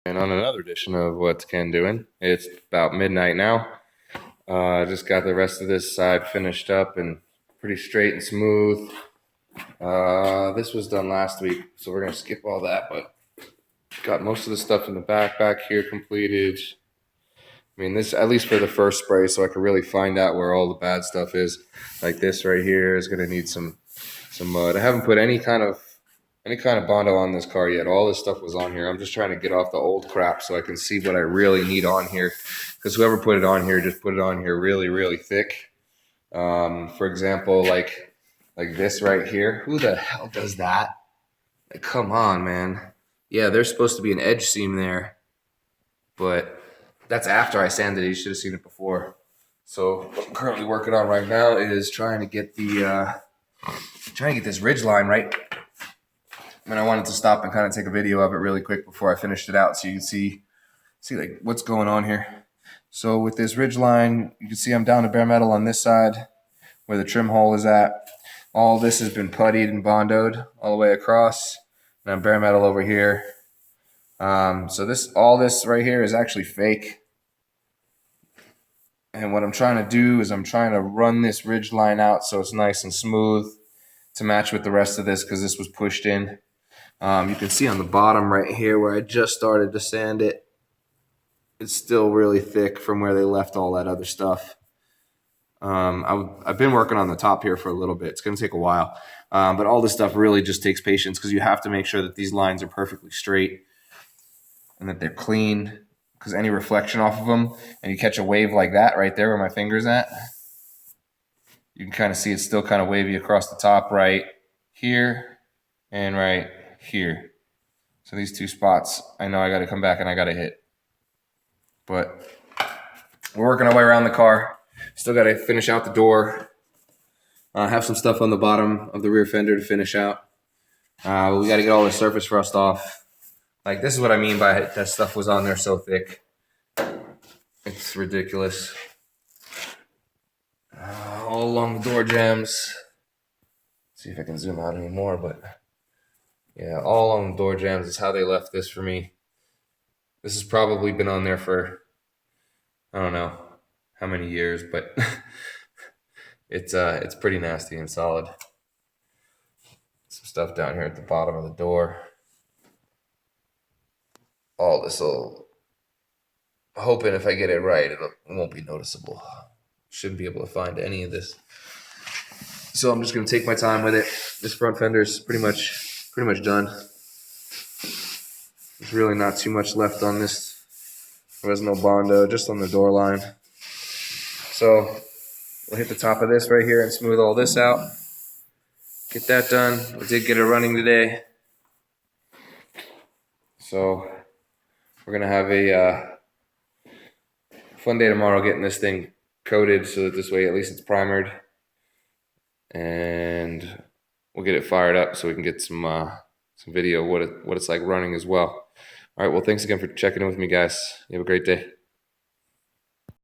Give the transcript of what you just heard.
And on another edition of What's Ken Doing, it's about midnight now. I just got the rest of this side finished up and pretty straight and smooth. This was done last week, so we're going to skip all that, but got most of the stuff in the back here completed. I mean, this, at least for the first spray, so I can really find out where all the bad stuff is. Like this right here is going to need some mud. I haven't put any kind of Bondo on this car yet. All this stuff was on here. I'm just trying to get off the old crap so I can see what I really need on here. Because whoever put it on here just put it on here really, really thick. For example, like this right here. Who the hell does that? Like, come on, man. Yeah, there's supposed to be an edge seam there, but that's after I sanded it. You should have seen it before. So what I'm currently working on right now is trying to get this ridge line right. And I wanted to stop and kind of take a video of it really quick before I finished it out so you can see like what's going on here. So with this ridge line, you can see I'm down to bare metal on this side where the trim hole is at. All this has been puttied and bondoed all the way across. And I'm bare metal over here. So all this right here is actually fake. And what I'm trying to do is I'm trying to run this ridge line out so it's nice and smooth to match with the rest of this because this was pushed in. You can see on the bottom right here where I just started to sand it, it's still really thick from where they left all that other stuff. I've been working on the top here for a little bit. It's going to take a while. But all this stuff really just takes patience because you have to make sure that these lines are perfectly straight and that they're clean, because any reflection off of them, and you catch a wave like that right there where my finger's at, you can kind of see it's still kind of wavy across the top right here and right here. So these two spots, I know I got to come back and I got to hit. But we're working our way around the car. Still got to finish out the door. Have some stuff on the bottom of the rear fender to finish out. We got to get all the surface rust off. Like, this is what I mean by that stuff was on there so thick. It's ridiculous. All along the door jambs. See if I can zoom out anymore, but yeah, all along the door jambs is how they left this for me. This has probably been on there for, I don't know how many years, but it's pretty nasty and solid. Some stuff down here at the bottom of the door. All this will, hoping if I get it right, it won't be noticeable. Shouldn't be able to find any of this. So I'm just going to take my time with it. This front fender is pretty much done. There's really not too much left on this. There was no Bondo, just on the door line. So we'll hit the top of this right here and smooth all this out. Get that done. We did get it running today. So we're going to have a fun day tomorrow getting this thing coated so that this way at least it's primered. And we'll get it fired up so we can get some video of what it's like running as well. All right, well, thanks again for checking in with me, guys. You have a great day.